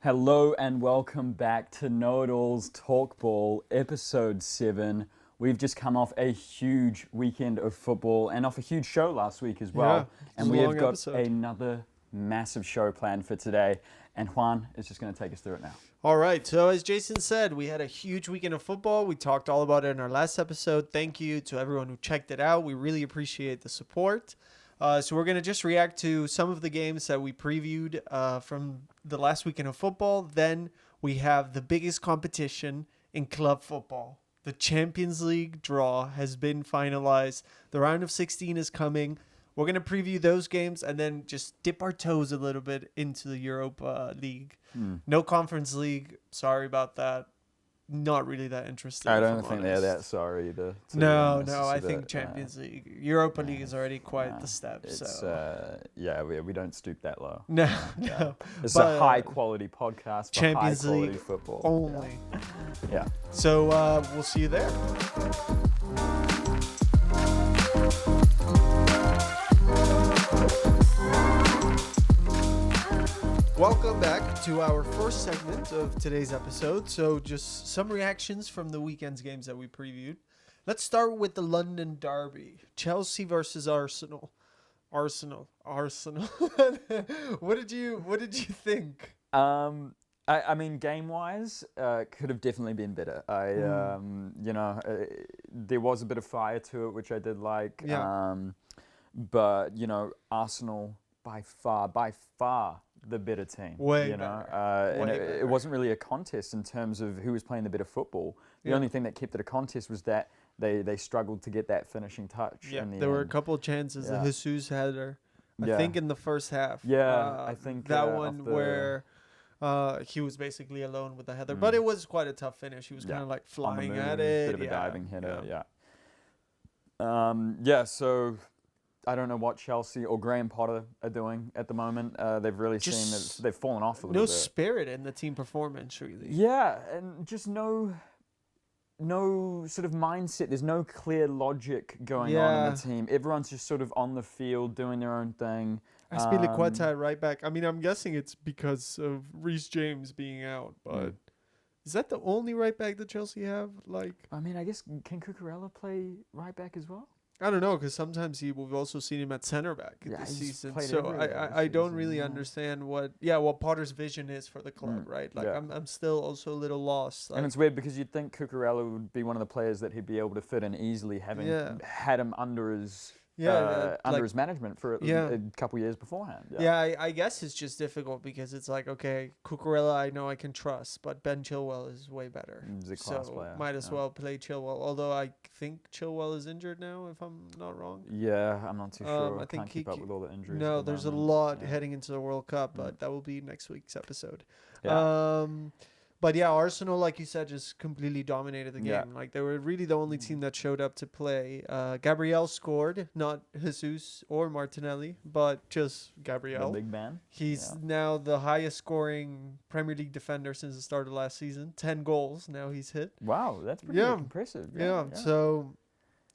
Hello and welcome back to Know It All's Talk Ball, episode 7. We've just come off a huge weekend of football and off a huge show last week as well. Yeah, And a we have long got episode. another massive show planned for today. And Juan is just going to take us through it now. All right, so as Jason said, we had a huge weekend of football. We talked all about it in our last episode. Thank you to everyone who checked it out. We really appreciate the support. So we're going to just react to some of the games that we previewed from the last weekend of football. Then we have the biggest competition in club football. The Champions League draw has been finalized. The round of 16 is coming. We're going to preview those games and then just dip our toes a little bit into the Europa League. No Conference League. Sorry about that. Not really that interesting. I if don't I'm think they're honest. that sorry to be No, honest. no. It's a I bit, think Champions League, Europa League is already quite no, the step. It's, So we don't stoop that low. no, Yeah. no. It's But, a high quality podcast for Champions high quality League football. only. Yeah. So we'll see you there. Welcome back to our first segment of today's episode. So just some reactions from the weekend's games that we previewed. Let's start with the London Derby. Chelsea versus Arsenal. Arsenal. What did you think? I mean, game-wise, could have definitely been better. There was a bit of fire to it, which I did like. Yeah. But Arsenal by far the better team. Way and better. it wasn't really a contest in terms of who was playing the better football. The Yeah. only thing that kept it a contest was that they struggled to get that finishing touch. Yeah, in the there were a end. couple of chances. Yeah. The Jesus header, I Yeah. think in the first half. Yeah, I think, that off one the- where he was basically alone with the header, but it was quite a tough finish. He was kind of like On the flying move, at it. bit of a yeah. diving header, yeah. yeah. So I don't know what Chelsea or Graham Potter are doing at the moment. They've really seen Just that they've fallen off a little No bit. spirit in the team performance, really. Yeah, and just no sort of mindset. There's no clear logic going on in the team. Everyone's just sort of on the field doing their own thing. Azpilicueta at right back. I mean, I'm guessing it's because of Reece James being out, but is that the only right back that Chelsea have? Like, I mean, I guess can Cucurella play right back as well? I don't know, because sometimes we've also seen him at center back Yeah, this he's season. played So everywhere I this don't season, really yeah. understand what Potter's vision is for the club, right? Like yeah. I'm still also a little lost. Like, And it's weird because you'd think Cucurella would be one of the players that he'd be able to fit in easily, having had him under his his management for a couple years beforehand. I guess it's just difficult because it's like, okay, Cucurella I know I can trust, but Ben Chilwell is way better. He's a class So player, might as yeah. well play Chilwell. Although I think Chilwell is injured now, if I'm not wrong. Yeah, I'm not too sure. I think Can't keep up with all the injuries. No, at the there's a moment. lot Yeah. heading into the World Cup, but that will be next week's episode. Yeah. But yeah, Arsenal, like you said, just completely dominated the game. Yeah. Like they were really the only team that showed up to play. Gabriel scored, not Jesus or Martinelli, but just The Gabriel. big man. He's now the highest scoring Premier League defender since the start of last season. 10 goals now he's hit. Wow, that's pretty impressive. Yeah. So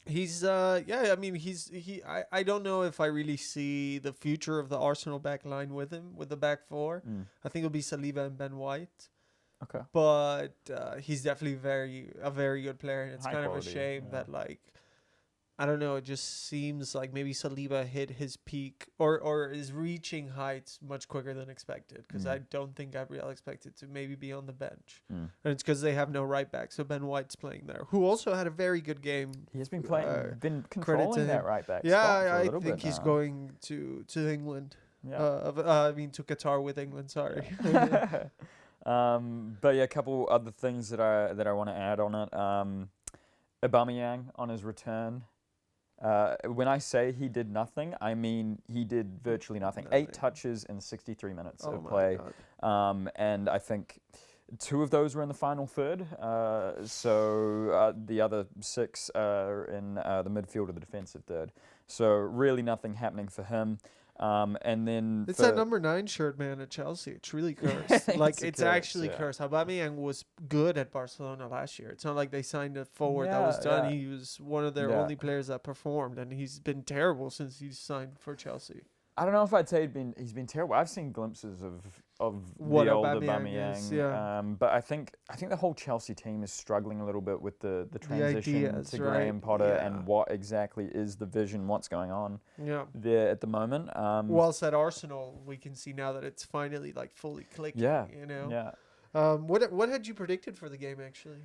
he's I mean I don't know if I really see the future of the Arsenal back line with him, with the back four. I think it'll be Saliba and Ben White. Okay. But he's definitely a very good player, and it's High kind of quality, a shame yeah. that, like, I don't know, it just seems like maybe Saliba hit his peak or is reaching heights much quicker than expected, because I don't think Gabriel expected to maybe be on the bench. And it's because they have no right back, so Ben White's playing there, who also had a very good game. He's been playing, been credit to controlling that him. right back. Yeah, spot for a I little think bit he's now. going to England. Yeah. To Qatar with England. Sorry. But yeah, a couple other things that I want to add on it. Aubameyang on his return. When I say he did nothing, I mean he did virtually nothing. 8 touches in 63 minutes of play. God. And I think 2 of those were in the final third. So the other 6 are in the midfield or the defensive third. So really nothing happening for him. And then It's that number 9 shirt, man, at Chelsea. It's really cursed. Like, it's curse, actually yeah. cursed. Aubameyang was good at Barcelona last year. It's not like they signed a forward that was Yeah, done. yeah. He was one of their Yeah. only players that performed, and he's been terrible since he's signed for Chelsea. I don't know if I'd say he's been terrible. I've seen glimpses of What the old Aubameyang is, yeah. But I think the whole Chelsea team is struggling a little bit with the transition ideas, to right? Graham Potter Yeah. and what exactly is the vision, what's going on Yeah. there at the moment. Whilst at Arsenal, we can see now that it's finally like fully clicking. Yeah, You know. yeah. What had you predicted for the game actually?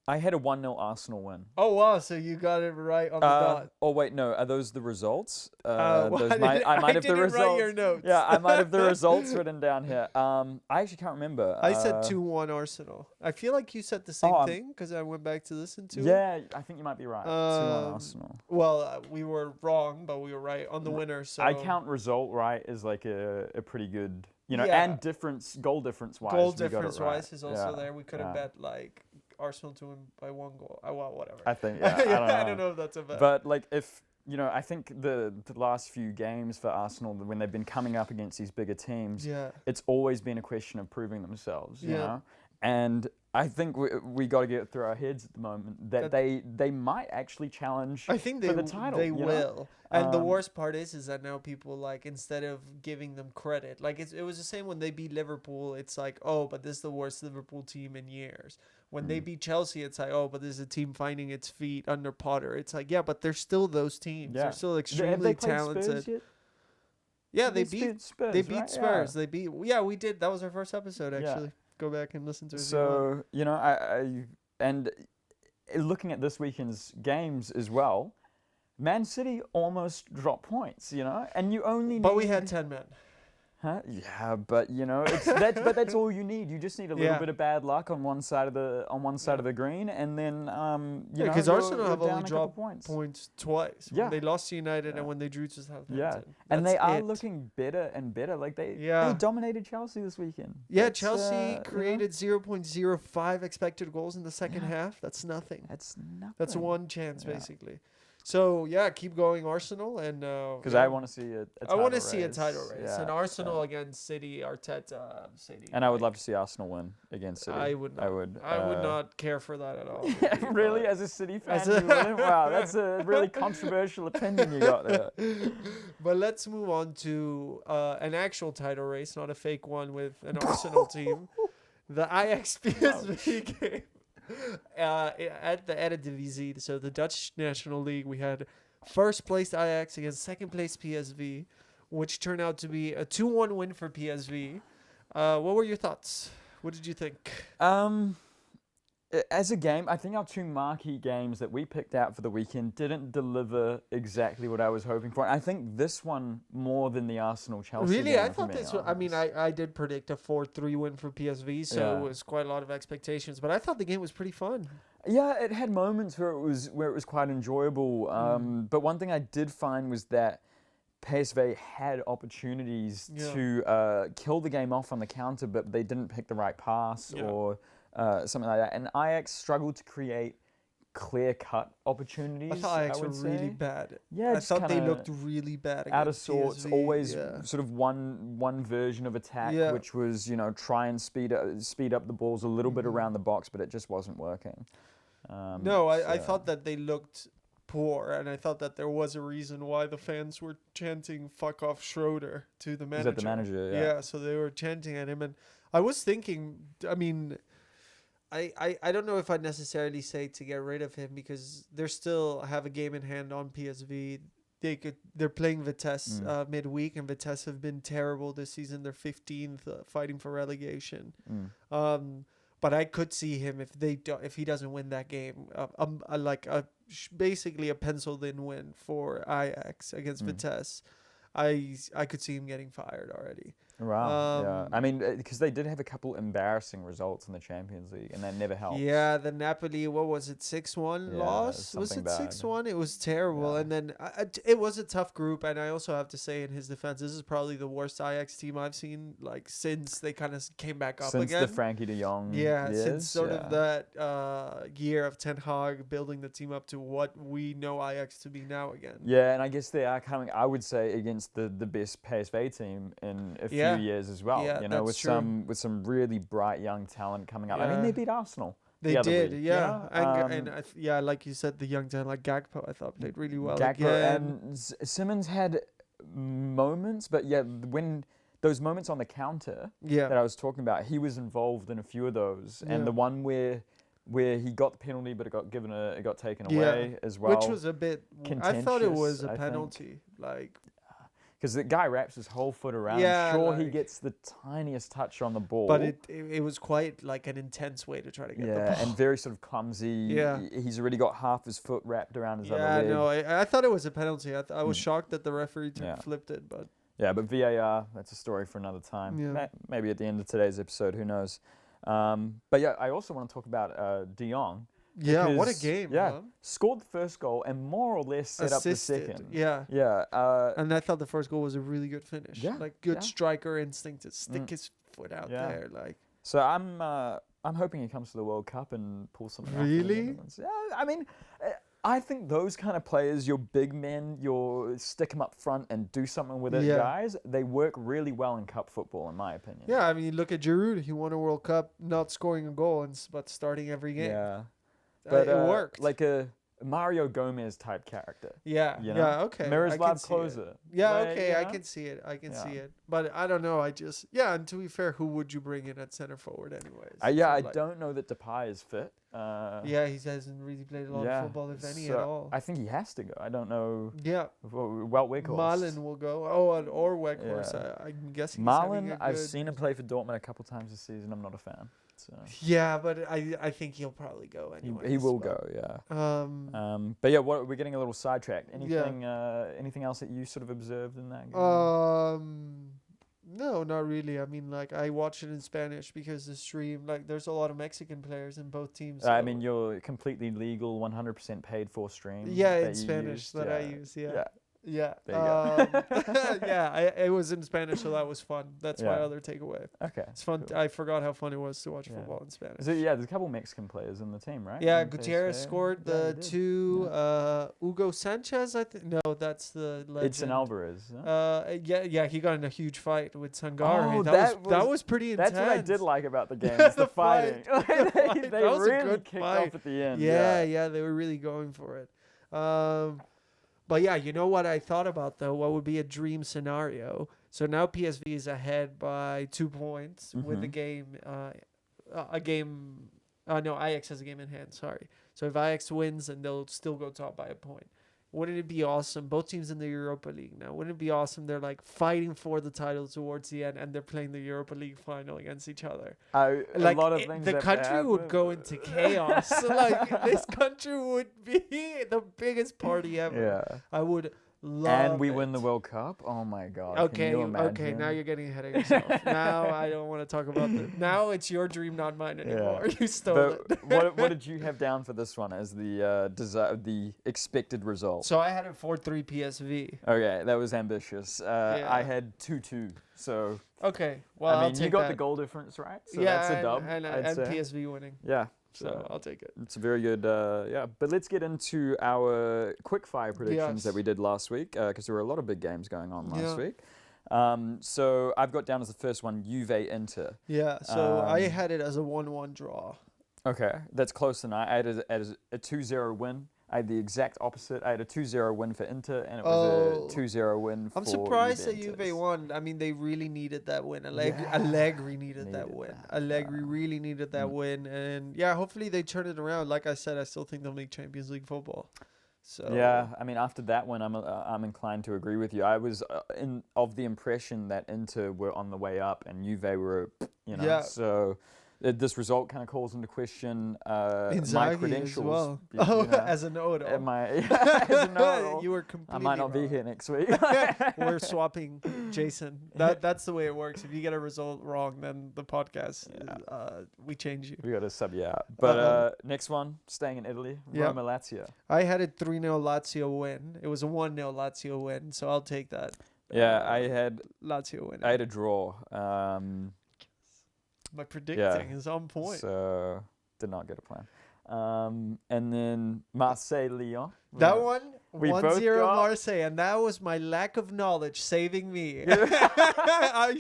I had a 1-0 Arsenal win. Oh wow! So you got it right on the dot. Oh wait, no. Are those the results? Well, Those I might have the didn't results. write your notes. Yeah, I might have the results written down here. I actually can't remember. I said 2-1 Arsenal. I feel like you said the same Oh, thing because I went back to listen to it. Yeah, I think you might be right. 2-1 Arsenal. Well, we were wrong, but we were right on the winner. So I count result right as like a pretty good, Yeah. and goal difference wise. goal we got it difference right. wise is also Yeah, there. We could have yeah. bet like Arsenal to win by 1 goal. Well, whatever. I think. Yeah, I don't know if that's a bet. But like if I think the last few games for Arsenal when they've been coming up against these bigger teams, yeah. it's always been a question of proving themselves. You Yeah. know, and I think we got to get it through our heads at the moment that they might actually challenge I think for the title. They you know? will. And the Um, worst part is that now people like instead of giving them credit, like it was the same when they beat Liverpool. It's like, oh, but this is the worst Liverpool team in years. When they beat Chelsea, it's like, oh, but this is a team finding its feet under Potter. It's like, yeah, but they're still those teams. Yeah. They're still Have extremely they played talented. Spurs yet? Yeah, they They beat Spurs. they beat right? Spurs. They beat we did. That was our first episode Yeah. actually. Go back and listen to it. if you want. So and looking at this weekend's games as well, Man City almost dropped points, and you only But we need- had 10 men. Huh? Yeah, but but that's all you need. You just need a little Yeah. bit of bad luck on one side of the green, and then Because Arsenal have down only a couple dropped points. points twice. Yeah. When they lost to United Yeah. and when they drew to Southampton. Yeah, and they That's are it. looking better and better. Like they Yeah. dominated Chelsea this weekend. Yeah, That's, Chelsea created 0.05 expected goals in the second Yeah. half. That's nothing. That's nothing. That's one chance Yeah. basically. So yeah, keep going Arsenal and Because I want to see a I want to title see a race. title race Yeah, and Arsenal against City, Arteta, City. and I would love to see Arsenal win against City. I would not. I would. I would not care for that at all. Really, but- as a City fan, As a- you wouldn't? Wow, that's a really controversial opinion you got there. But let's move on to an actual title race, not a fake one with an Arsenal team. The Ajax PSV game at the Eredivisie, so the Dutch National League. We had first place Ajax against second place PSV, which turned out to be a 2-1 win for PSV. What were your thoughts? What did you think? As a game, I think our two marquee games that we picked out for the weekend didn't deliver exactly what I was hoping for. And I think this one more than the Arsenal-Chelsea Really, game, I if I'm thought being this was, I mean, honest. I did predict a 4-3 win for PSV, so Yeah. it was quite a lot of expectations. But I thought the game was pretty fun. Yeah, it had moments where it was quite enjoyable. But one thing I did find was that PSV had opportunities Yeah. to kill the game off on the counter, but they didn't pick the right pass Yeah. or something like that. And Ajax struggled to create clear-cut opportunities. I thought Ajax I were would really say. bad. Yeah, I just thought they kinda looked really bad out of against sorts. PSV. Always Yeah. sort of one version of attack, Yeah. which was try and speed up the balls a little bit Mhm. around the box, but it just wasn't working. No, I so- thought that they looked poor, and I thought that there was a reson why the fans were chanting "fuck off Schroeder" to the Is manager. that the manager? Yeah. Yeah, so they were chanting at him, and I was thinking, I mean, I don't know if I'd necessarily say to get rid of him because they still have a game in hand on PSV. They're playing Vitesse midweek, and Vitesse have been terrible this season. They're 15th, fighting for relegation. But I could see him if he doesn't win that game, basically a penciled in win for Ajax against Vitesse. I could see him getting fired already. Wow. Yeah. I mean, because they did have a couple embarrassing results in the Champions League, and that never helped. Yeah, the Napoli, what was it, 6-1 Yeah, loss? Was something it bad. 6-1? It was terrible. Yeah. And then it was a tough group. And I also have to say, in his defense, this is probably the worst Ajax team I've seen since they kind of came back up Since again. the Frankie de Jong Yeah, years, since sort yeah. of that year of Ten Hag building the team up to what we know Ajax to be now again. Yeah, and I guess they are coming, I would say, against the best PSV team in a Yeah. few years as well. Yeah, that's with true. some really bright young talent coming up. I mean, Yeah. they beat Arsenal. They the other did, week, yeah. you know? And like you said, the young talent like Gakpo, I thought played really well Gakpo again. and Simmons had moments, but yeah, when those moments on the counter that I was talking about, he was involved in a few of those, and the one where he got the penalty, but it got taken away as well. Which was a bit. I thought it was a penalty, like. Because the guy wraps his whole foot around. Yeah, I'm sure he gets the tiniest touch on the ball. But it was quite like an intense way to try to get the ball. And very sort of clumsy. Yeah. He's already got half his foot wrapped around his other leg. Yeah, no, I thought it was a penalty. I was shocked that the referee flipped it, but. Yeah, but VAR, that's a story for another time. Yeah. Maybe at the end of today's episode, who knows. But yeah, I also want to talk about De Jong. Yeah, what a game. Yeah, huh? scored the first goal and more or less set up the second. Yeah. Yeah. And I thought the first goal was a really good finish. Yeah. Like good striker instinct to stick his foot out there. Like. So I'm hoping he comes to the World Cup and pulls something off. Really? Yeah, I mean, I think those kind of players, your big men, your stick them up front and do something with it, guys, they work really well in cup football, in my opinion. Yeah, I mean, look at Giroud. He won a World Cup not scoring a goal, but starting every game. Yeah. But it worked. Like a Mario Gomez type character. Yeah. You know? Yeah. Okay. Miroslav Klose. Yeah. Like, okay. I can see it. I can see it. But I don't know. And to be fair, who would you bring in at center forward, anyways? I don't know that Depay is fit. He hasn't really played a lot of football, if any, at all. I think he has to go. I don't know. Yeah. Well, Weghorst. Malen will go. Oh, or Weghorst. I'm guessing. Malen, I've seen him play for Dortmund a couple times this season. I'm not a fan. So. Yeah, but I think he'll probably go anyway. He will go, yeah. But yeah, we're getting a little sidetracked. Anything else that you sort of observed in that game? No, not really. I mean, like, I watch it in Spanish because the stream, like, there's a lot of Mexican players in both teams. I mean, you're completely legal, 100% paid for stream. Yeah, in Spanish I use. Yeah. Yeah. There you go. It was in Spanish, so that was fun. That's my other takeaway. Okay. It's fun. Cool. I forgot how fun it was to watch football in Spanish. So, there's a couple Mexican players in the team, right? Yeah, Gutierrez scored the two. Hugo Sanchez, I think. No, that's the legend. Edson Alvarez. Yeah, he got in a huge fight with Sangare. Oh, that was pretty intense. That's what I did like about the game. The fighting. They really kicked off at the end. Yeah, they were really going for it. But yeah, you know what I thought about, though? What would be a dream scenario? So now PSV is ahead by 2 points with a game. Ajax has a game in hand, sorry. So if Ajax wins, then they'll still go top by a point. Wouldn't it be awesome? Both teams in the Europa League now. Wouldn't it be awesome? They're like fighting for the title towards the end, and they're playing the Europa League final against each other. A lot of things. The country would go into chaos. Like, this country would be the biggest party ever. Yeah. I would love And we it. win the World Cup. Oh my God. Okay, Can you imagine? now you're getting ahead of yourself. Now I don't want to talk about that. Now it's your dream, not mine anymore. You stole it. what did you have down for this one as the expected result? So I had it 4-3 PSV. Okay, that was ambitious. I had 2-2. So okay, well, I mean, you got the goal difference right. So yeah, that's a dub. and PSV winning. Yeah. So I'll take it. It's a very good, But let's get into our quickfire predictions that we did last week, because there were a lot of big games going on last week. So I've got down as the first one, Juve Inter. Yeah, so I had it as a 1-1 draw. Okay, that's close enough. I had it as a 2-0 win. I had the exact opposite. I had a 2-0 win for Inter, and it was a 2-0 win for I'm surprised that Juventus. Juve won. I mean, they really needed that win. Allegri needed that win. Allegri really needed that win. And, yeah, hopefully they turn it around. Like I said, I still think they'll make Champions League football. So yeah, I mean, after that one, I'm inclined to agree with you. I was of the impression that Inter were on the way up and Juve were, so... This result kind of calls into question my credentials. As well. As a know-it-all. As a know-it-all. You were completely I might not wrong. be here next week. We're swapping Jason. That's the way it works. If you get a result wrong, then the podcast, we change you. We got to sub you out. But next one, staying in Italy, Roma Lazio. I had a 3-0 Lazio win. It was a 1-0 Lazio win, so I'll take that. Yeah, I had Lazio win. I had a draw. My predicting is on point. So did not get a plan. And then Marseille Lyon. That Yeah. one, We 1-0 both got- Marseille, and that was my lack of knowledge saving me. I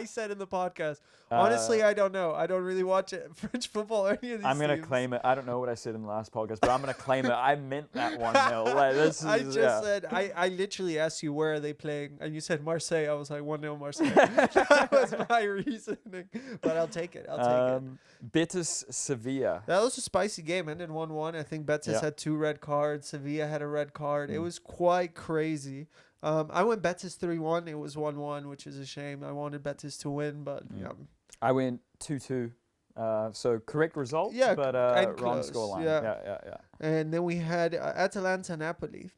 said in the podcast, honestly, I don't know. I don't really watch French football or any of these I'm gonna teams. claim it. I don't know what I said in the last podcast, but I'm gonna claim it. I meant that 1-0. Like, this is, I just yeah. said, I literally asked you where are they playing, and you said Marseille. I was like 1-0 Marseille. That was my reasoning, but I'll take it. I'll take it. Betis Sevilla. That was a spicy game. Ended 1-1. I think Betis Yeah. had 2 red cards. Sevilla had a red card. It was quite crazy. I went Betis 3-1. It was 1-1, which is a shame. I wanted Betis to win, but yeah. I went 2-2. So correct result, Yeah, but and wrong close, scoreline. yeah. Yeah. And then we had Atalanta Napoli.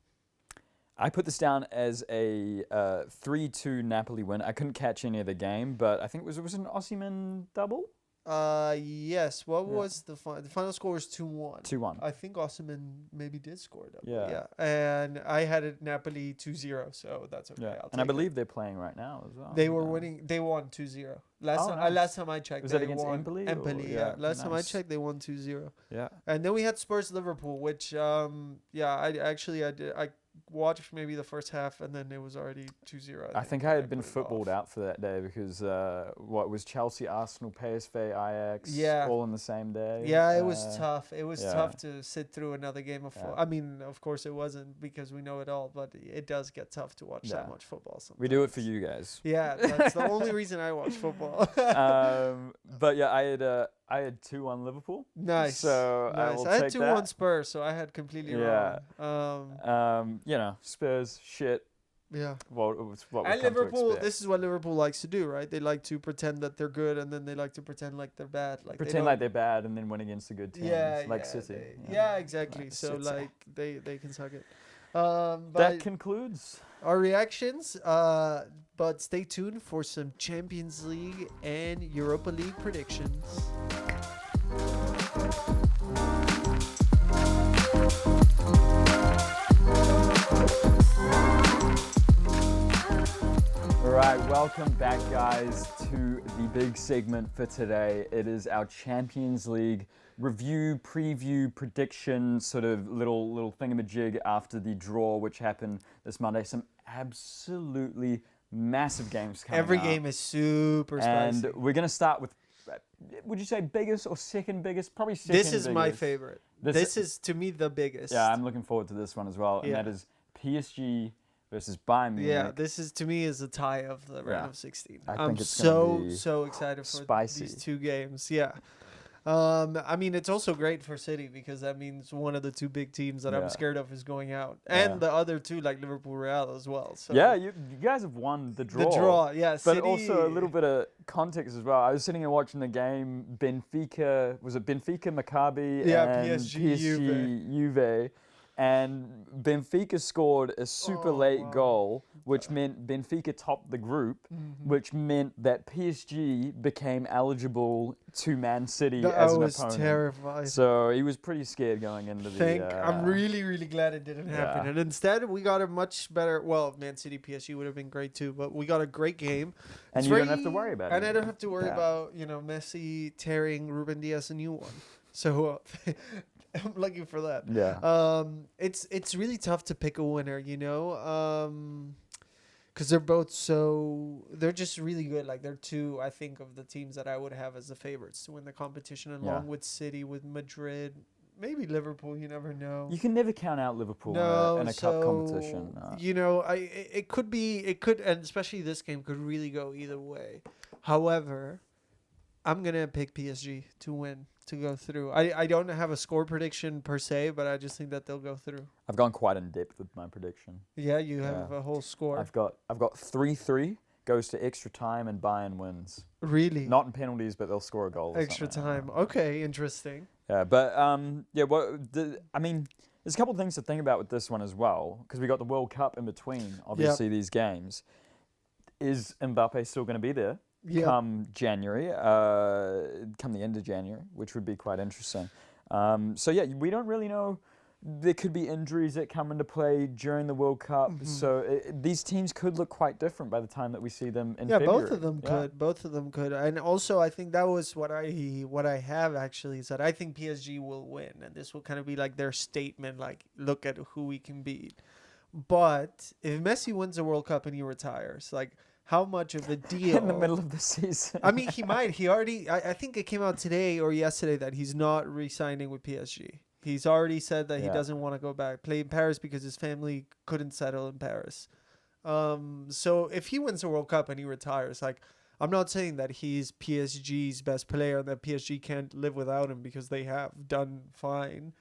I put this down as a 3-2 Napoli win. I couldn't catch any of the game, but I think it was an Osimhen double? Yes. What Yeah. was the final score was 2-1. 2-1. I think Osimhen maybe did score a double. Yeah. And I had it Napoli 2-0, so that's okay. Yeah. I'll And I take it. believe they're playing right now as well. They were winning. They won 2-0. Last nice. time I checked, Was they that against won. Empoli or- Empoli, yeah, Last time I nice. checked, they won 2-0. Yeah. And then we had Spurs Liverpool, which I watched maybe the first half, and then it was already 2-0. I think I had been put it footballed off. out for that day because what was Chelsea, Arsenal, PSV, Ajax, Yeah. all in the same day. Yeah, it was tough. It was yeah. tough to sit through another game of football. Yeah. I mean, of course it wasn't because we know it all, but it does get tough to watch that Yeah. much football sometimes. We do it for you guys. Yeah, that's the only reason I watch football. But yeah, I had 2-1 Liverpool. Nice. So I nice. will I had take 2-1 that. Spurs, so I had completely Yeah. wrong. Spurs, shit. Yeah. Well, it was what And we've come to Liverpool, expect. this is what Liverpool likes to do, right? They like to pretend that they're good, and then they like to pretend like they're bad. Like Pretend like they're bad and then win against the good teams, like City. Yeah, exactly. Like So City. like they can suck it. But That concludes. our reactions. But stay tuned for some Champions League and Europa League predictions. All right, welcome back, guys, to the big segment for today. It is our Champions League review, preview, prediction, sort of little thingamajig after the draw, which happened this Monday. Some absolutely massive games coming Every up. game is super And spicy. we're going to start with, would you say biggest or second biggest? Probably second This is my biggest. favorite. This- This is to me the biggest. Yeah, I'm looking forward to this one as well. And Yeah. that is PSG versus Bayern Munich. Yeah, this is to me is a tie of the round Yeah. of 16. I I'm think it's gonna be so excited for spicy. these two games. Yeah. I mean, it's also great for City because that means one of the two big teams that Yeah. I'm scared of is going out, Yeah. and the other two like Liverpool, Real as well. So Yeah, you guys have won the draw. the draw, yeah. But City, also a little bit of context as well. I was sitting and watching the game. Benfica, Maccabi, Yeah, and PSG, Juve. And Benfica scored a super late wow. goal, which meant Benfica topped the group, which meant that PSG became eligible to Man City as I an was opponent. terrified. So he was pretty scared going into the. I'm really glad it didn't happen. yeah. And instead, we got a much better. Well, Man City PSG would have been great too, but we got a great game. And It's you don't have to worry about it. And I don't have to worry Yeah. about Messi tearing Ruben Diaz a new one. So I'm lucky for that. Yeah. It's really tough to pick a winner, because they're both they're just really good. Like they're two, I think, of the teams that I would have as the favorites to win the competition, along with City, with Madrid, maybe Liverpool. You never know. You can never count out Liverpool in a cup competition. It could, and especially this game could really go either way. However, I'm gonna pick PSG to win, to go through. I don't have a score prediction per se, but I just think that they'll go through. I've gone quite in depth with my prediction. Yeah, you have a whole score. I've got 3-3, goes to extra time, and Bayern wins. Really? Not in penalties, but they'll score a goal. or Extra something. time. Okay, interesting. Yeah, but there's a couple of things to think about with this one as well, because we got the World Cup in between. Obviously, these games. Is Mbappe still going to be there? Yeah. Come January, come the end of January, which would be quite interesting. So yeah, we don't really know there could be injuries that come into play during the World Cup. So these teams could look quite different by the time that we see them in February. Both of them could. Both of them could. And also, I think that was what I have actually, is that I think PSG will win, and this will kind of be like their statement, like, look at who we can beat. But if Messi wins the World Cup and he retires, like, how much of a deal in the middle of the season? I mean, he might. He already. I think it came out today or yesterday that he's not re-signing with PSG. He's already said that he doesn't want to go back play in Paris because his family couldn't settle in Paris. So if he wins the World Cup and he retires, like, I'm not saying that he's PSG's best player and that PSG can't live without him, because they have done fine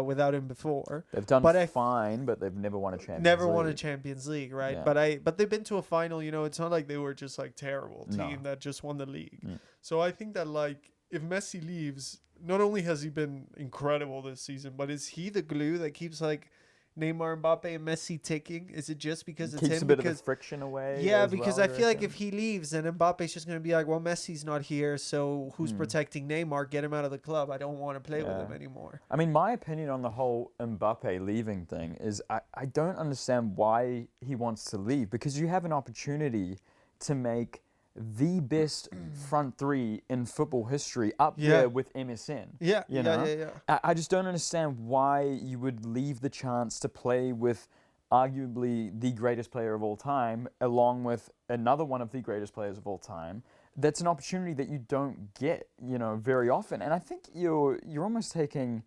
without him before. They've done fine, but they've never won a Champions League. Never won a Champions League, right? Yeah. But they've been to a final. You know, it's not like they were just like terrible team that just won the league. So I think that, like, if Messi leaves, not only has he been incredible this season, but is he the glue that keeps, like, Neymar, Mbappe, and Messi ticking? Is it just because it's keeps him? a bit of the friction away. Yeah, because I feel like if he leaves, then Mbappe's just going to be like, well, Messi's not here, so who's protecting Neymar? Get him out of the club. I don't want to play with him anymore. I mean, my opinion on the whole Mbappe leaving thing is I don't understand why he wants to leave, because you have an opportunity to make the best front three in football history up there with MSN. Yeah, you know? I just don't understand why you would leave the chance to play with arguably the greatest player of all time, along with another one of the greatest players of all time. That's an opportunity that you don't get, you know, very often. And I think you're almost taking,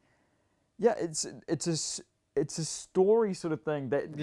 it's a story sort of thing that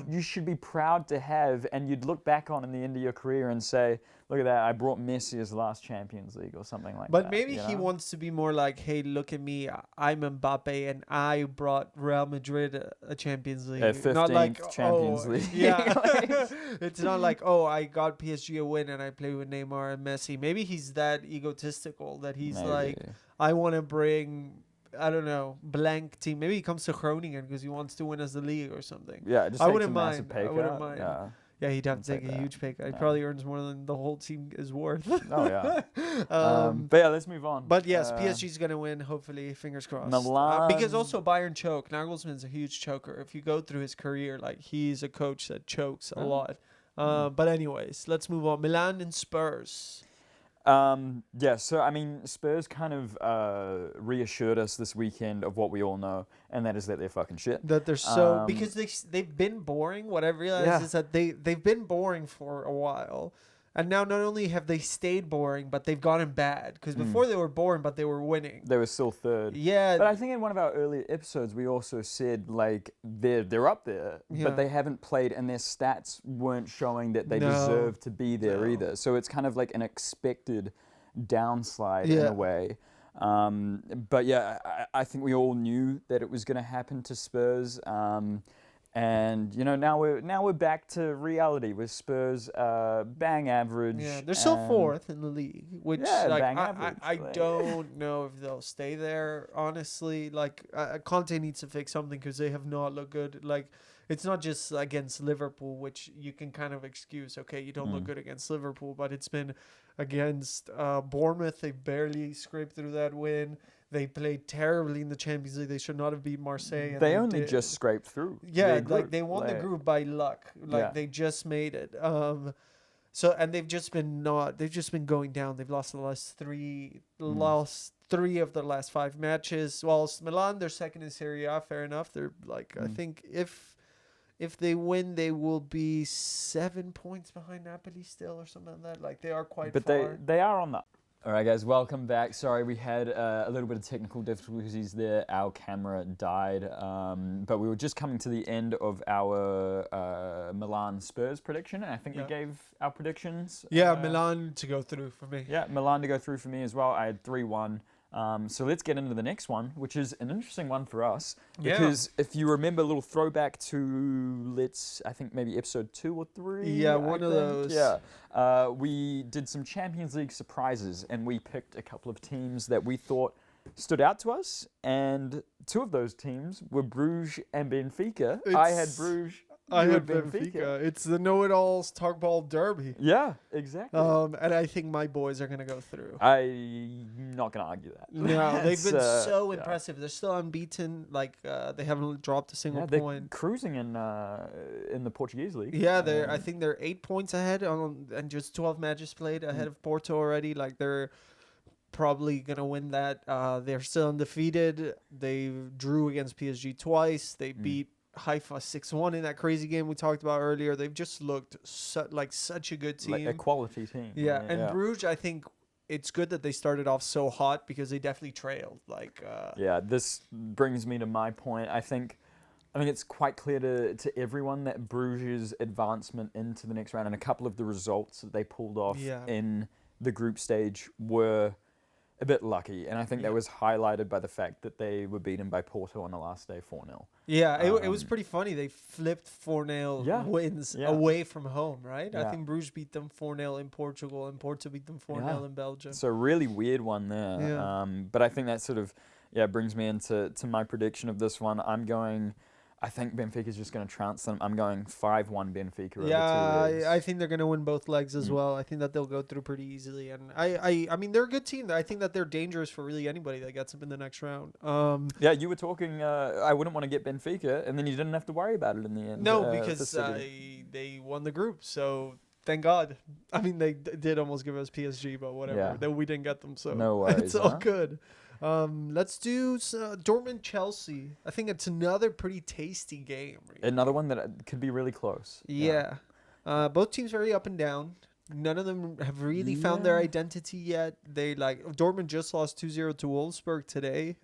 you should be proud to have, and you'd look back on in the end of your career and say, look at that, I brought Messi as last Champions League or something like that. But maybe he wants to be more like, hey, look at me, I'm Mbappe, and I brought Real Madrid a Champions League. 15th not like, Champions League. Yeah. It's not like, oh, I got PSG a win and I play with Neymar and Messi. Maybe he's that egotistical that he's like, I want to bring, I don't know, blank team. Maybe he comes to Groningen because he wants to win as the league or something. Yeah, just I takes wouldn't a massive mind. pay I wouldn't cut. mind. Yeah, he'd have to take a huge pay cut. He probably earns more than the whole team is worth. Oh, yeah. But yeah, let's move on. But yes, PSG's going to win, hopefully. Fingers crossed. Milan. Because also Bayern choke. Nagelsmann's a huge choker. If you go through his career, like, he's a coach that chokes a lot. But anyways, let's move on. Milan and Spurs. So I mean, Spurs kind of reassured us this weekend of what we all know, and that is that they're fucking shit. That they're so because they've been boring. What I've realized is that they've been boring for a while, and now not only have they stayed boring, but they've gotten bad. Because before they were boring, but they were winning. They were still third. Yeah, but I think in one of our earlier episodes we also said, like, they're up there, but they haven't played, and their stats weren't showing that they deserve to be there either. So it's kind of like an expected downslide in a way. But yeah, I think we all knew that it was going to happen to Spurs. And you know, now we're back to reality with Spurs bang average. Yeah, they're still fourth in the league, which bang average. I don't know if they'll stay there. Honestly, like Conte needs to fix something because they have not looked good. Like, it's not just against Liverpool, which you can kind of excuse. Okay, you don't look good against Liverpool, but it's been against Bournemouth. They barely scraped through that win. They played terribly in the Champions League. They should not have beat Marseille. They only just scraped through. Yeah, like they won the group by luck. Like they just made it. So and they've just been going down. They've lost the last three of the last 5 matches. Whilst Milan, they're second in Serie A. Fair enough. They're like I think if they win, they will be 7 points behind Napoli still or something like that. Like they are quite far. But they are on that. All right, guys, welcome back. Sorry, we had a little bit of technical difficulties there. Our camera died, but we were just coming to the end of our Milan Spurs prediction, and I think we gave our predictions. Yeah, Milan to go through for me. Yeah, Milan to go through for me as well. I had 3-1. So let's get into the next one, which is an interesting one for us. Because if you remember, a little throwback to, I think maybe episode 2 or 3. Yeah, one of those. Yeah. We did some Champions League surprises, and we picked a couple of teams that we thought stood out to us. And 2 of those teams were Bruges and Benfica. I had Bruges. I You had had Benfica. It's the know-it-alls talk ball derby. Yeah, exactly. And I think my boys are gonna go through. I'm not gonna argue that. No, they've It's, been so yeah. impressive. They're still unbeaten. Like they haven't dropped a single Yeah, they're point. cruising in the Portuguese league. Yeah, I think they're 8 points ahead and just 12 matches played ahead of Porto already. Like they're probably gonna win that. They're still undefeated. They drew against PSG twice. They beat Haifa 6-1 in that crazy game we talked about earlier. They've just looked like such a good team. like a quality team. Yeah, and Bruges, I think it's good that they started off so hot because they definitely trailed. Yeah, this brings me to my point. I think it's quite clear to everyone that Bruges' advancement into the next round and a couple of the results that they pulled off in the group stage were a bit lucky. And I think that was highlighted by the fact that they were beaten by Porto on the last day 4-0. Yeah, it was pretty funny. They flipped 4-0 wins away from home, right? Yeah. I think Bruges beat them 4-0 in Portugal and Porto beat them 4-0 in Belgium. So a really weird one there. Yeah. But I think that sort of brings me into my prediction of this one. I think Benfica's just going to trounce them. I'm going 5-1 Benfica over 2 legs. I think they're going to win both legs as well. I think that they'll go through pretty easily. And I mean, they're a good team. I think that they're dangerous for really anybody that gets them in the next round. Yeah, you were talking, I wouldn't want to get Benfica, and then you didn't have to worry about it in the end. No, because they won the group, so thank God. I mean, they did almost give us PSG, but whatever. Yeah. Then we didn't get them, so no worries, it's all good. Let's do Dortmund-Chelsea. I think it's another pretty tasty game. Really. Another one that could be really close. Yeah. Both teams very up and down. None of them have really found their identity yet. Dortmund just lost 2-0 to Wolfsburg today.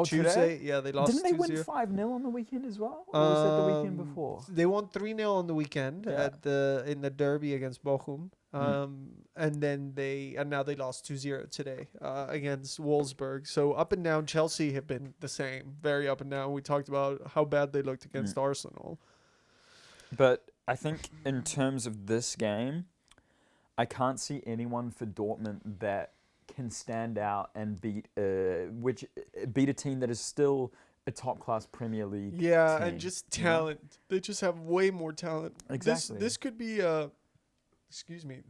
Tuesday. Today? Yeah, they lost 2-0. Didn't they win 5-0 on the weekend as well? Or was it the weekend before? They won 3-0 on the weekend in the derby against Bochum. And now they lost 2-0 today against Wolfsburg. So up and down. Chelsea have been the same, very up and down. We talked about how bad they looked against Arsenal. But I think in terms of this game, I can't see anyone for Dortmund that can stand out and beat a team that is still a top-class Premier League team, and just talent. You know? They just have way more talent. Exactly. This could be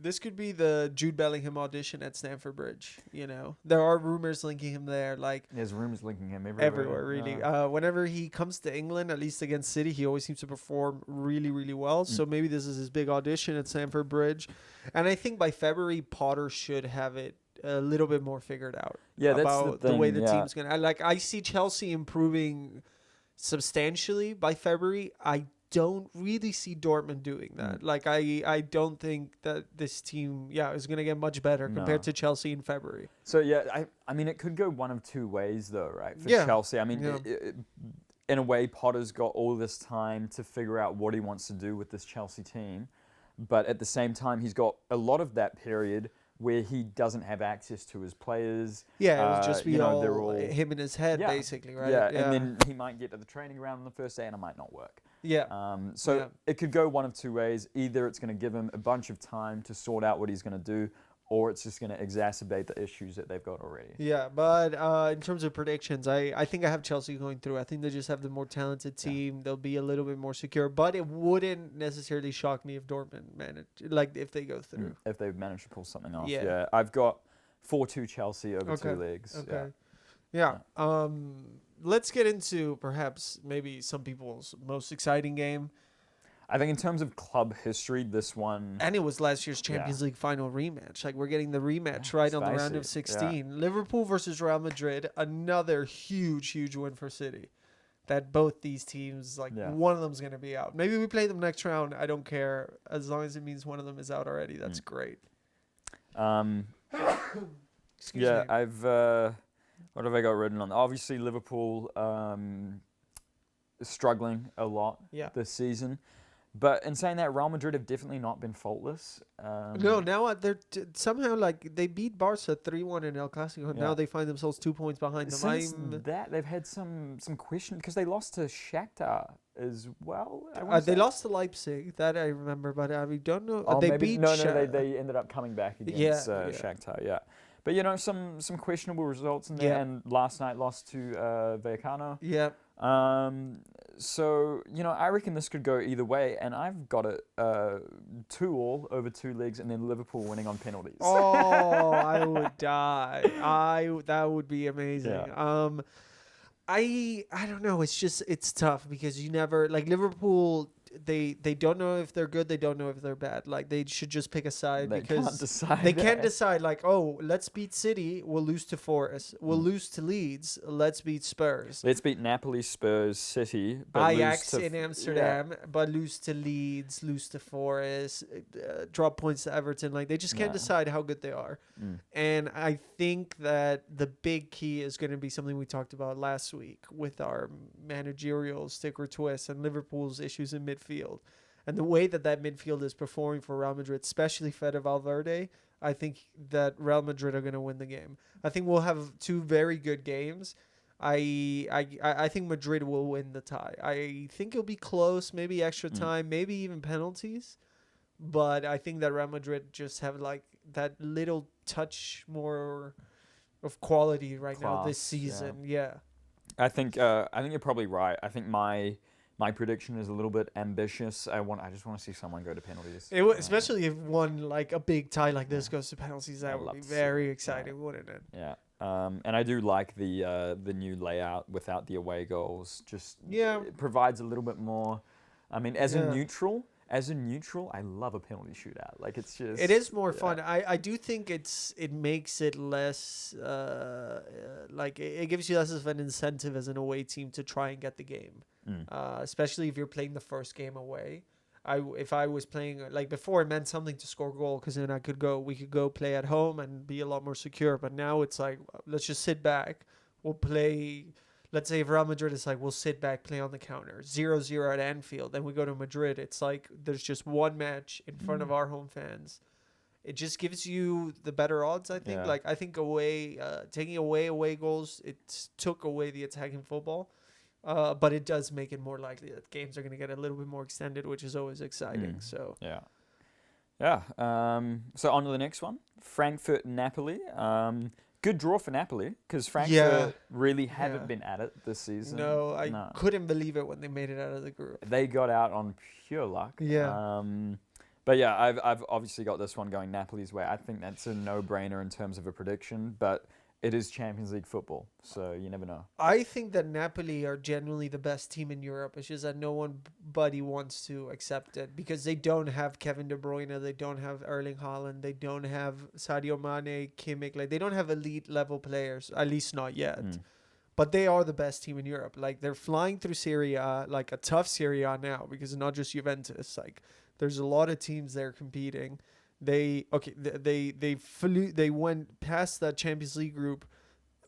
this could be the Jude Bellingham audition at Stamford Bridge. You know, there are rumors linking him there. There's rumors linking him everywhere really. Whenever he comes to England, at least against City, he always seems to perform really, really well. So maybe this is his big audition at Stamford Bridge. And I think by February, Potter should have it a little bit more figured out. Yeah, that's about the thing, way the team's gonna. I see Chelsea improving substantially by February. I don't really see Dortmund doing that. I don't think that this team is going to get much better compared to Chelsea in February. So I mean it could go one of two ways though, right? For Chelsea. I mean in a way Potter's got all this time to figure out what he wants to do with this Chelsea team, but at the same time he's got a lot of that period where he doesn't have access to his players. Yeah, it would just be they're all him in his head, basically, right? Yeah, and then he might get to the training ground on the first day and it might not work. Yeah. It could go one of two ways. Either it's going to give him a bunch of time to sort out what he's going to do, or it's just going to exacerbate the issues that they've got already. Yeah, but in terms of predictions, I think I have Chelsea going through. I think they just have the more talented team. They'll be a little bit more secure, but it wouldn't necessarily shock me if Dortmund if they go through. If they manage to pull something off. Yeah. I've got 4-2 Chelsea over 2 legs. Okay. Yeah. Let's get into perhaps maybe some people's most exciting game. I think in terms of club history, this one... And it was last year's Champions League final rematch. We're getting the rematch on the round of 16. Yeah. Liverpool versus Real Madrid, another huge, huge win for City. That both these teams, one of them's going to be out. Maybe we play them next round. I don't care. As long as it means one of them is out already, that's great. Excuse me. I've... what have I got written on? Obviously, Liverpool is struggling a lot this season. But in saying that, Real Madrid have definitely not been faultless. No, now they're somehow they beat Barca 3-1 in El Clasico. And now they find themselves 2 points behind them. Since that, they've had some question because they lost to Shakhtar as well. They lost to Leipzig, that I remember, but we don't know. They beat they ended up coming back against Shakhtar. Yeah. But some questionable results in there, and last night lost to Vallecano. Yeah. So, I reckon this could go either way, and I've got it 2-2 over 2 legs, and then Liverpool winning on penalties. Oh, I would die. That would be amazing. Yeah. I don't know. It's tough because you never like Liverpool. They don't know if they're good. They don't know if they're bad. Like they should just pick a side They because can't decide. they can't decide. Like, oh, let's beat City. We'll lose to Forest. We'll lose to Leeds. Let's beat Spurs. Let's beat Napoli, Spurs, City, but Ajax lose to in Amsterdam, but lose to Leeds, lose to Forest, drop points to Everton. Like they just can't Yeah. decide how good they are. And I think that the big key is going to be something we talked about last week with our managerial stick or twist and Liverpool's issues in midfield. And the way that midfield is performing for Real Madrid, especially Fede Valverde, I think that Real Madrid are going to win the game. I think we'll have 2 very good games. I think Madrid will win the tie. I think it'll be close, maybe extra time, maybe even penalties. But I think that Real Madrid just have like that little touch more of quality right now this season. Yeah. I think you're probably right. I think my prediction is a little bit ambitious. I just want to see someone go to penalties. Especially if one like a big tie like this goes to penalties, that would be very exciting, wouldn't it? Yeah. And I do like the new layout without the away goals. Just it provides a little bit more. I mean, as a neutral, I love a penalty shootout. Like it is more fun. I do think it makes it less like it gives you less of an incentive as an away team to try and get the game. Especially if you're playing the first game away. If I was playing like before, it meant something to score a goal because then we could go play at home and be a lot more secure. But now it's like let's just sit back. We'll play. Let's say if Real Madrid is like we'll sit back, play on the counter, 0-0 at Anfield. Then we go to Madrid. It's like there's just one match in front of our home fans. It just gives you the better odds. I think. Like I think taking away goals, it took away the attacking football. But it does make it more likely that games are going to get a little bit more extended, which is always exciting. So yeah. So on to the next one, Frankfurt Napoli. Good draw for Napoli because Frankfurt really haven't been at it this season. No, I couldn't believe it when they made it out of the group. They got out on pure luck. Yeah. But yeah, I've obviously got this one going Napoli's way. I think that's a no-brainer in terms of a prediction, but it is Champions League football, so you never know. I think that Napoli are genuinely the best team in Europe. It's just that nobody wants to accept it because they don't have Kevin De Bruyne, they don't have Erling Haaland, they don't have Sadio Mane, Kimmich. Like they don't have elite level players, at least not yet. But they are the best team in Europe. Like they're flying through Serie A, like a tough Serie A now because it's not just Juventus. Like there's a lot of teams there competing. They went past that Champions League group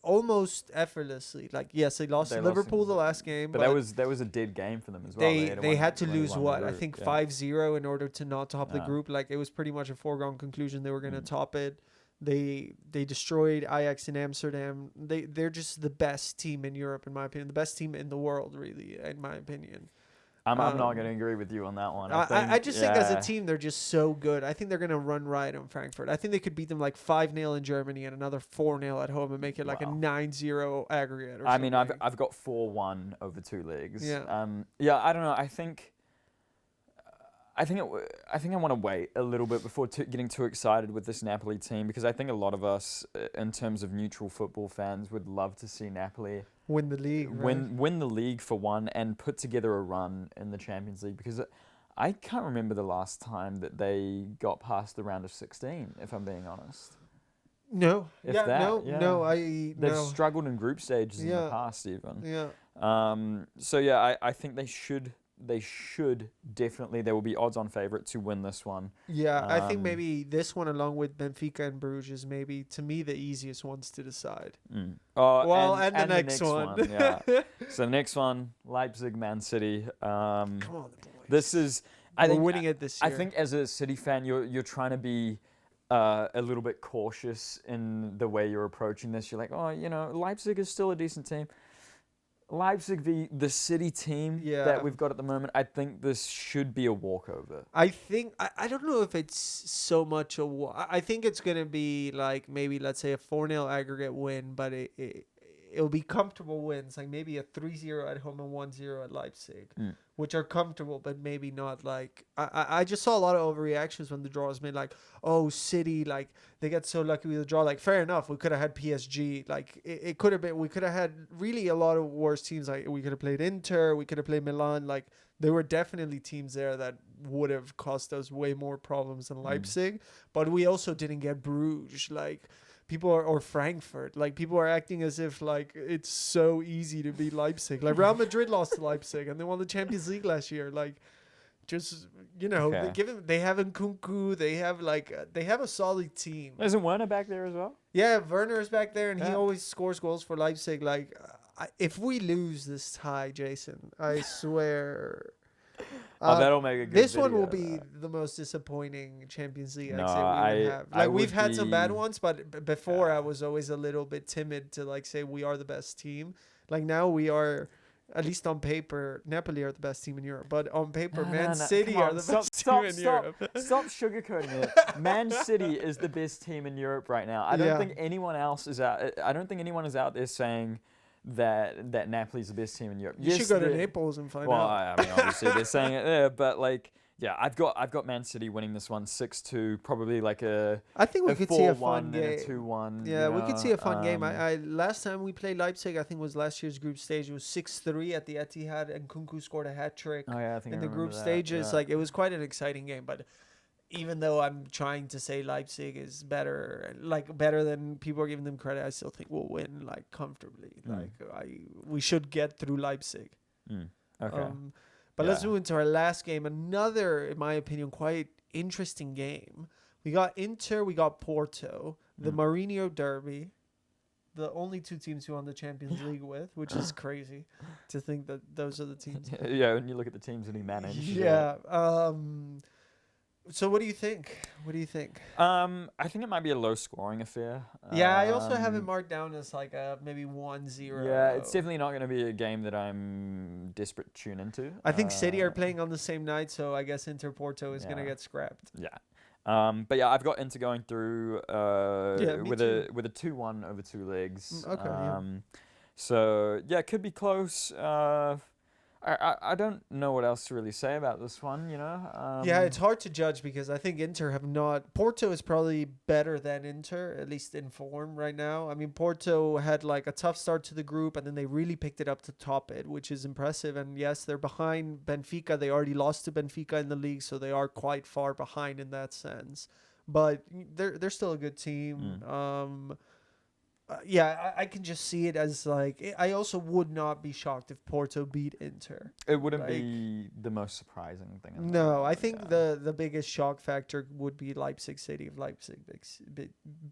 almost effortlessly. Like yes, they lost to Liverpool the last game, but that was a dead game for them as well. They had to lose I think 5-0 in order to not top the group. Like it was pretty much a foregone conclusion they were going to top it. They destroyed Ajax in Amsterdam. They're just the best team in Europe in my opinion. The best team in the world really in my opinion. I'm not going to agree with you on that one. I just think as a team, they're just so good. I think they're going to run riot on Frankfurt. I think they could beat them like 5-0 in Germany and another 4-0 at home and make it like a 9-0 aggregate. I mean, I've got 4-1 over 2 legs. Yeah. I don't know. I think I want to wait a little bit before getting too excited with this Napoli team because I think a lot of us, in terms of neutral football fans, would love to see Napoli win the league, win the league for one, and put together a run in the Champions League because I can't remember the last time that they got past the round of 16. If I'm being honest. No. They've struggled in group stages in the past even. Yeah. So yeah, I think they should definitely. There will be odds-on favorite to win this one. Yeah, I think maybe this one, along with Benfica and Bruges, is maybe to me the easiest ones to decide. And the next one. Yeah. So the next one, Leipzig, Man City. Come on, the boys. This is. We're winning it this year. I think as a City fan, you're trying to be a little bit cautious in the way you're approaching this. You're like, Leipzig is still a decent team. Leipzig, the City team that we've got at the moment, I think this should be a walkover. I think, I don't know if it's so much I think it's going to be like maybe, let's say, a 4-0 aggregate win, but it'll be comfortable wins, like maybe a 3-0 at home and 1-0 at Leipzig, which are comfortable, but maybe not like I just saw a lot of overreactions when the draw was made. Like, oh, City, like they get so lucky with the draw. Like, fair enough, we could have had PSG. Like it could have been, we could have had really a lot of worse teams. Like we could have played Inter, we could have played Milan. Like there were definitely teams there that would have caused us way more problems than Leipzig. But we also didn't get Bruges. Like people are, or Frankfurt. Like people are acting as if like it's so easy to beat Leipzig. Like Real Madrid lost to Leipzig and they won the Champions League last year. Like just they have Nkunku. They have they have a solid team. Isn't Werner back there as well? Yeah, Werner's back there and he always scores goals for Leipzig. Like if we lose this tie, Jason, I swear. That'll make a good This one video, will be the most disappointing Champions League No, exit we would have. I Like we've would had some bad be- ones, but before I was always a little bit timid to like say we are the best team. Like now we are, at least on paper, Napoli are the best team in Europe. But on paper, Man City Come are on, the stop, best stop, team in stop, Europe. Stop sugarcoating it. Man City is the best team in Europe right now. I don't think anyone else is out. I don't think anyone is out there saying that Napoli's the best team in Europe. You should go to Naples and find out. I mean, obviously they're saying it there, but like, yeah, I've got Man City winning this one 6-2, probably like I think we could see a fun 4-1 and a game. 2-1. Yeah, we could see a fun game. I last time we played Leipzig, I think was last year's group stage. It was 6-3 at the Etihad, and Kunku scored a hat trick Oh yeah, I think in I the remember group that, stages. yeah. Like it was quite an exciting game. But even though I'm trying to say Leipzig is better, like better than people are giving them credit, I still think we'll win like comfortably. Like we should get through Leipzig. Okay. But let's move into our last game. Another, in my opinion, quite interesting game. We got Inter, we got Porto, the Mourinho Derby, the only two teams who won the Champions League with, which is crazy to think that those are the teams. Yeah, when you look at the teams that he managed. Yeah. So what do you think? I think it might be a low-scoring affair. Yeah, I also have it marked down as like a maybe 1-0. Yeah, it's definitely not going to be a game that I'm desperate to tune into. I think City are playing on the same night, so I guess Inter Porto is going to get scrapped. Yeah. But yeah, I've got Inter going through me with too. a 2-1 over 2 legs. Okay, yeah. So yeah, it could be close. I don't know what else to really say about this one, you know. Yeah, it's hard to judge because I think Inter have not. Porto is probably better than Inter, at least in form right now. I mean, Porto had like a tough start to the group, and then they really picked it up to top it, which is impressive. And yes, they're behind Benfica. They already lost to Benfica in the league, so they are quite far behind in that sense. But they're still a good team. Yeah, I can just see it as like I also would not be shocked if Porto beat Inter. It wouldn't like- be the most surprising thing. in the No, world, I think yeah. the biggest shock factor would be Leipzig City if Leipzig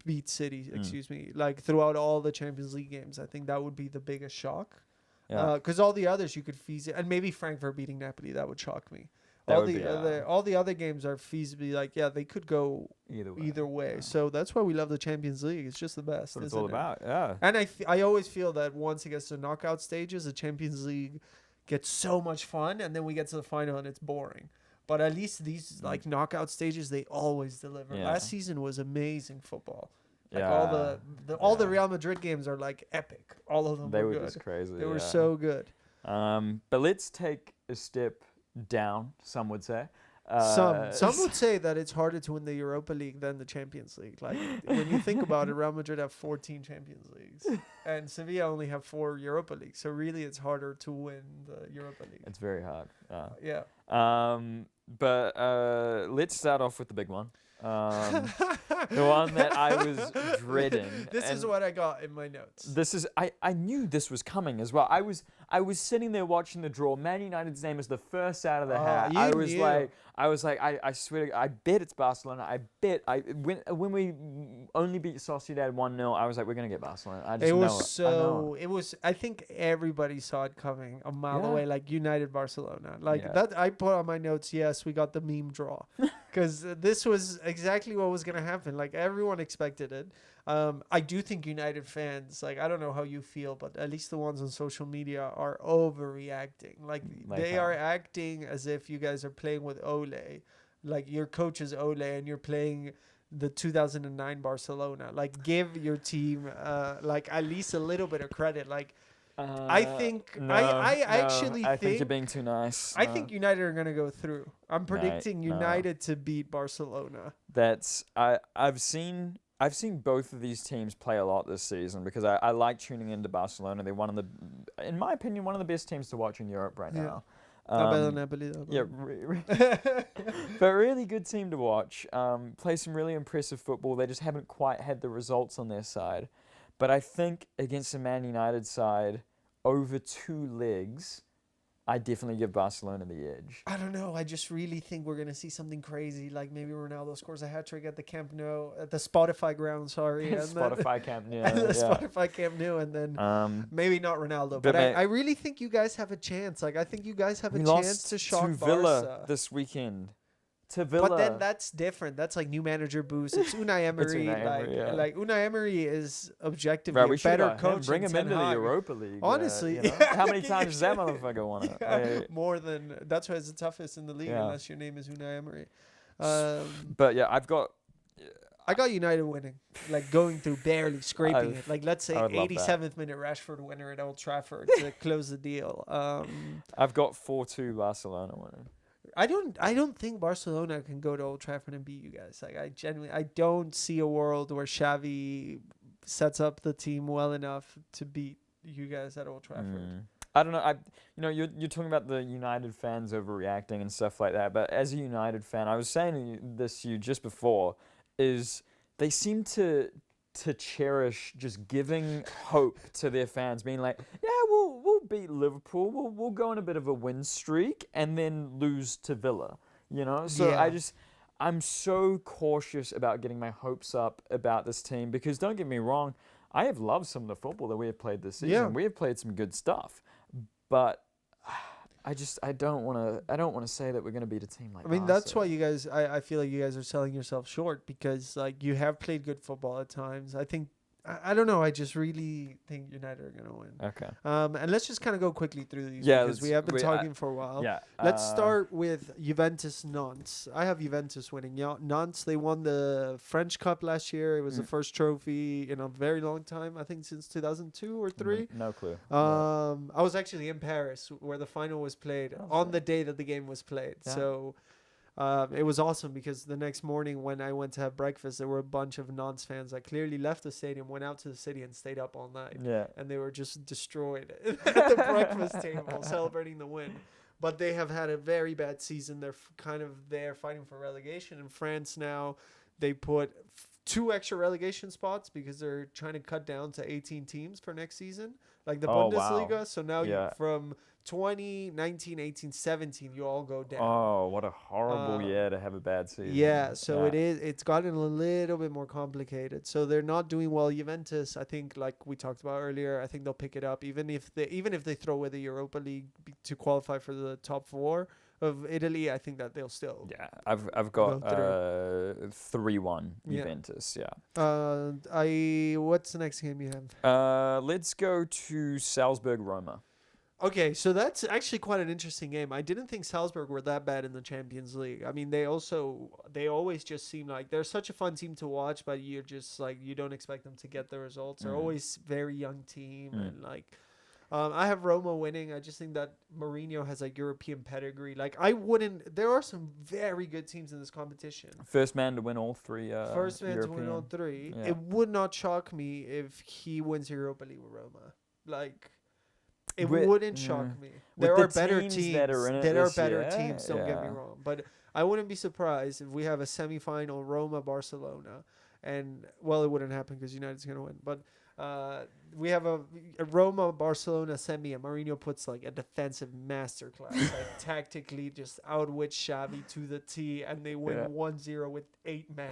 beat City, excuse me, like throughout all the Champions League games. I think that would be the biggest shock. Yeah. Because all the others you could feasibly, and maybe Frankfurt beating Napoli, that would shock me. That All would the be, other all the other games are feasibly like, yeah, they could go Either way. way. So that's why we love the Champions League. It's just the best. That's what it's isn't all it? about. Yeah. And I always feel that once it gets to knockout stages, the Champions League gets so much fun, and then we get to the final and it's boring. But at least these like knockout stages, they always deliver. Yeah. Last season was amazing football. Like Yeah. all the Real Madrid games are like epic. All of them They were were good. just crazy. They were yeah. so good. But let's take a step down. Some would say. Some would say that it's harder to win the Europa League than the Champions League. Like when you think about it, Real Madrid have 14 Champions Leagues, and Sevilla only have 4 Europa Leagues. So really, it's harder to win the Europa League. It's very hard. Yeah. But let's start off with the big one. The one that I was dreading. This is and what I got in my notes. This is I knew this was coming as well. I was sitting there watching the draw. Man United's name is the first out of the hat. you I knew. was like, I swear to, I bet it's Barcelona. When we only beat Sociedad 1-0, I was like, we're gonna get Barcelona. I just It know was it. I know it. it was. I think everybody saw it coming a mile Yeah. away. Like United Barcelona. Like Yeah. that. I put on my notes. Yes, we got the meme draw, because this was exactly what was gonna happen. Like everyone expected it. I do think United fans, like I don't know how you feel, but at least the ones on social media are overreacting. Like they how? are acting as if you guys are playing with Ole, like your coach is Ole, and you're playing the 2009 Barcelona. Like, give your team like at least a little bit of credit. Like, I think I actually I think you're being too nice. I think United are gonna go through. I'm predicting no. United to beat Barcelona. I've seen both of these teams play a lot this season because I like tuning into Barcelona. They're in my opinion, one of the best teams to watch in Europe right now. Better than Napoli, though. Yeah, but really good team to watch. Play some really impressive football. They just haven't quite had the results on their side. But I think against the Man United side, over 2 legs, I definitely give Barcelona the edge. I don't know. I just really think we're gonna see something crazy. Like maybe Ronaldo scores a hat trick at the Camp Nou, at the Spotify ground. Sorry, and Spotify Camp Nou. Spotify Camp Nou, and then maybe not Ronaldo. But I really think you guys have a chance. Like I think you guys have a chance to shock to Villa Barca this weekend. To Villa. But then that's different. That's like new manager boost. It's Unai Emery. Like Unai Emery is objectively a better coach. Bring him into the Europa League. Honestly, how many times does that motherfucker won it? More than. That's why it's the toughest in the league unless your name is Unai Emery. But yeah, I got United winning, like going through barely scraping it. Like let's say 87th minute Rashford winner at Old Trafford to close the deal. I've got 4-2 Barcelona winning. I don't think Barcelona can go to Old Trafford and beat you guys. Like I don't see a world where Xavi sets up the team well enough to beat you guys at Old Trafford. I don't know. You're talking about the United fans overreacting and stuff like that. But as a United fan, I was saying this to you just before, is they seem to cherish just giving hope to their fans, being like, yeah, we'll beat Liverpool, we'll go on a bit of a win streak and then lose to Villa, So I'm so cautious about getting my hopes up about this team because don't get me wrong, I have loved some of the football that we have played this season. Yeah. We have played some good stuff, but I don't want to say that we're going to beat a team like that. I mean, that's why you guys, I feel like you guys are selling yourself short because like you have played good football at times. I think, I don't know. I just really think United are going to win. Okay. And let's just kind of go quickly through these because we have been talking for a while. Yeah. Let's start with Juventus Nantes. I have Juventus winning. Nantes, they won the French Cup last year. It was the first trophy in a very long time. I think since 2002 or 3. No clue. I was actually in Paris where the final was played on the day that the game was played. Yeah. So it was awesome because the next morning when I went to have breakfast, there were a bunch of Nantes fans that clearly left the stadium, went out to the city and stayed up all night. Yeah. And they were just destroyed at the breakfast table celebrating the win. But they have had a very bad season. They're kind of there fighting for relegation. In France now, they put 2 extra relegation spots because they're trying to cut down to 18 teams for next season, like the Bundesliga. Wow. So now from 2019, 18, 17, you all go down. Oh, what a horrible year to have a bad season. Yeah, so it's gotten a little bit more complicated. So they're not doing well. Juventus, I think, like we talked about earlier, I think they'll pick it up even if they throw away the Europa League to qualify for the top 4 of Italy. I think that they'll still. Yeah, I've got 3-1 Juventus. Yeah. What's the next game you have? Let's go to Salzburg Roma. Okay, so that's actually quite an interesting game. I didn't think Salzburg were that bad in the Champions League. I mean, they always just seem like they're such a fun team to watch, but you're just like you don't expect them to get the results. They're always very young team and like. I have Roma winning. I just think that Mourinho has like European pedigree. Like there are some very good teams in this competition. First man to win all 3. First man European. to win all 3. Yeah. It would not shock me if he wins Europa League with Roma. Like. It wouldn't shock me. There are better teams. There are better teams, don't get me wrong. But I wouldn't be surprised if we have a semifinal Roma-Barcelona. And, well, it wouldn't happen because United's going to win. But we have a Roma-Barcelona semi, and Mourinho puts, like, a defensive masterclass. Like, tactically just outwit Xavi to the T, and they win 1-0 with 8 men.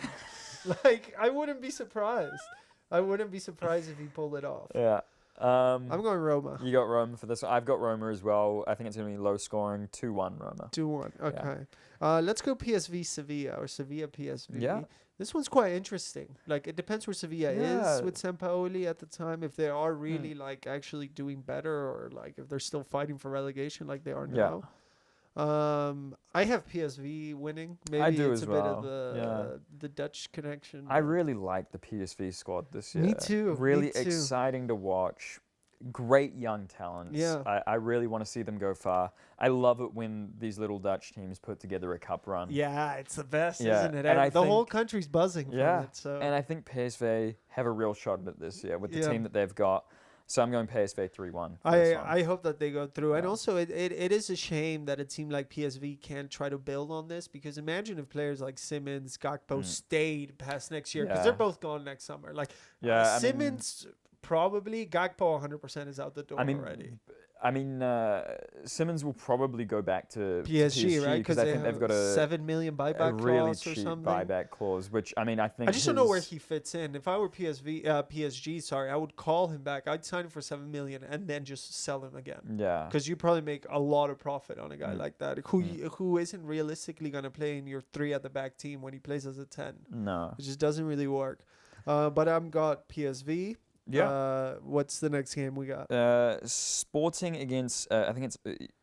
Like, I wouldn't be surprised. I wouldn't be surprised if he pulled it off. Yeah. I'm going Roma. You got Roma for this. I've got Roma as well. I think it's going to be low scoring. 2-1 Roma. 2-1. Okay. Yeah. Let's go PSV Sevilla or Sevilla PSV. Yeah. This one's quite interesting. Like it depends where Sevilla is with Sampaoli at the time. If they are really like actually doing better or like if they're still fighting for relegation like they are now. I have PSV winning. Maybe I do it's as a bit well. of the Dutch connection. I really like the PSV squad this year. Me too. Really me too. exciting to watch. Great young talents. Yeah. I really want to see them go far. I love it when these little Dutch teams put together a cup run. Yeah, it's the best, Yeah, isn't it? and I The whole think- country's buzzing Yeah, from it. So and I think PSV have a real shot at it this year with the Yeah. team that they've got. So I'm going PSV 3-1. for this one. I hope that they go through. And Yeah. also, it is a shame that it seemed like PSV can't try to build on this, because imagine if players like Simmons, Gakpo stayed past next year, because they're Yeah. both gone next summer. Like Yeah, I mean- Simmons probably, Gakpo 100% is out the door I mean, already. Simmons will probably go back to PSG, right? because I think they've got a 7 million buyback a really clause or cheap something. buyback clause, which I mean I think I just don't know where his- he fits in. If I were PSG, sorry, I would call him back. I'd sign him for 7 million and then just sell him again. Yeah, Because you probably make a lot of profit on a guy Mm. like that, who isn't realistically going to play in your 3 at the back team when he plays as a 10. no, It just doesn't really work. But I'm got PSV. yeah. What's the next game we got? Sporting against I think it's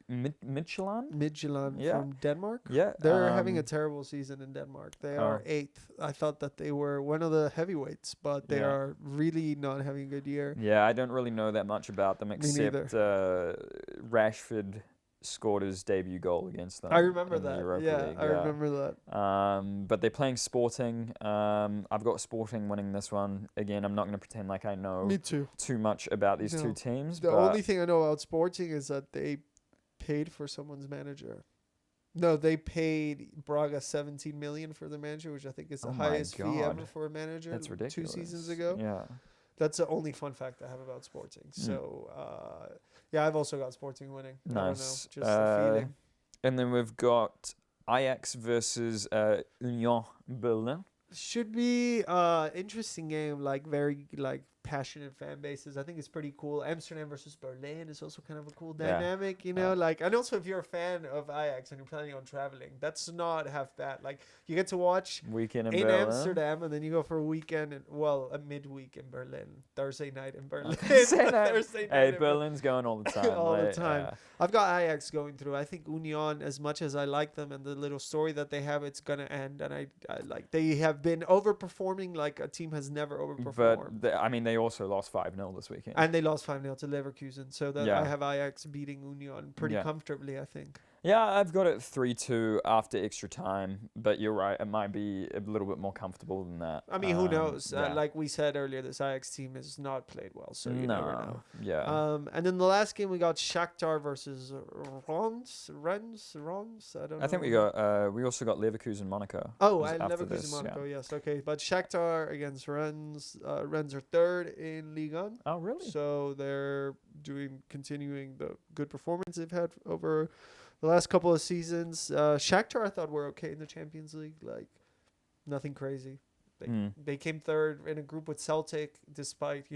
Midtjylland. Midtjylland Yeah. from Denmark. Yeah, They're having a terrible season in Denmark. They Oh. are 8th. I thought that they were one of the heavyweights, but they Yeah. are really not having a good year. Yeah, I don't really know that much about them neither. except Rashford scored his debut goal against them. I remember in the that. Europa Yeah, League, I remember that. But they're playing Sporting. I've got Sporting winning this one. Again, I'm not going to pretend like I know Me too. too much about these No. two teams. The but only thing I know about Sporting is that they paid for someone's manager. No, they paid Braga 17 million for the manager, which I think is the Oh my highest fee God. ever for a manager. that's ridiculous. 2 seasons ago. Yeah. That's the only fun fact I have about Sporting. So, yeah, I've also got Sporting winning. I don't know, Nice. just a feeling. And then we've got Ajax versus Union Berlin. Should be interesting game, like very like passionate fan bases. I think it's pretty cool. Amsterdam versus Berlin is also kind of a cool Yeah. dynamic, you know. Like, and also if you're a fan of Ajax and you're planning on traveling, that's not half bad. Like, you get to watch Weekend in in Berlin. Amsterdam, and then you go for a weekend, and a midweek in Berlin, Thursday night in Berlin. Thursday night. Thursday night Hey, in Berlin. Berlin's going all the time. All the like, time. yeah. I've got Ajax going through. I think Union, as much as I like them and the little story that they have, it's gonna end. And I like they have been overperforming like a team has never overperformed. But they also lost 5-0 this weekend. And they lost 5-0 to Leverkusen, so that Yeah. I have Ajax beating Union pretty Yeah. comfortably, I think. Yeah, I've got it 3-2 after extra time, but you're right, it might be a little bit more comfortable than that. I mean, who knows? Yeah. Like we said earlier, this Ajax team has not played well, so you never know. Yeah. And then the last game we got Shakhtar versus Rennes. I don't know. I think we also got Leverkusen Monaco. Oh, was and after Leverkusen this, Monaco, yes, okay. But Shakhtar against Rennes. Rennes are 3rd in Ligue 1. Oh, really? So they're continuing the good performance they've had over the last couple of seasons. Shakhtar I thought were okay in the Champions League, like nothing crazy. They came 3rd in a group with Celtic, despite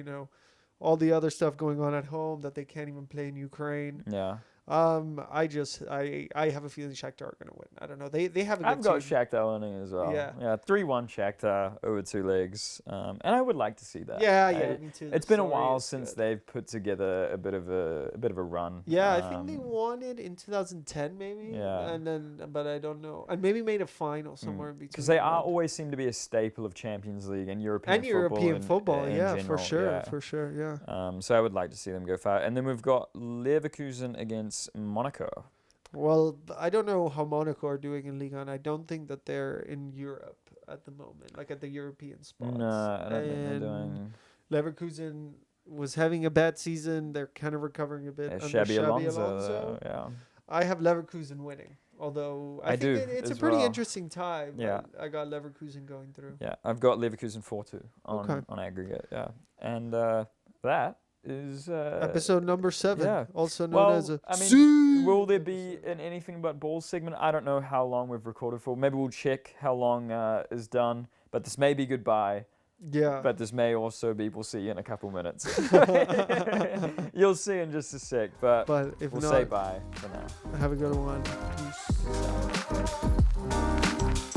all the other stuff going on at home that they can't even play in Ukraine. Yeah. I have a feeling Shakhtar are gonna win. I don't know. They have a good I've got team. Shakhtar winning as well. Yeah. Yeah, 3-1 Shakhtar over 2 legs. And I would like to see that. Yeah, I- me too. It's The been a story while is since good. they've put together a bit of a run. Yeah, I think they won it in 2010 maybe. Yeah. And then, but I don't know. And maybe made a final somewhere in between. Because they but- always seem to be a staple of Champions League and European football. European in- football, in yeah, general, for sure, yeah. for sure, yeah. So I would like to see them go far. And then we've got Leverkusen against Monaco. Well, I don't know how Monaco are doing in Ligue 1. I don't think that they're in Europe at the moment, like at the European spots. No, I don't think they're And doing. Leverkusen was having a bad season. They're kind of recovering a bit under Xabi Xabi Alonso. Yeah. I have Leverkusen winning, although I think do it's a as pretty well. interesting tie. But Yeah. I got Leverkusen going through. Yeah, I've got Leverkusen 4-2 Okay. on aggregate. Yeah, and that is Episode number 7, yeah. also known Well, as a. I mean, Zoo will there be an anything but balls segment? I don't know how long we've recorded for. Maybe we'll check how long is done. But this may be goodbye. Yeah. But this may also be we'll see you in a couple minutes. You'll see in just a sec. But if we'll not, say bye for now. have a good one. Peace.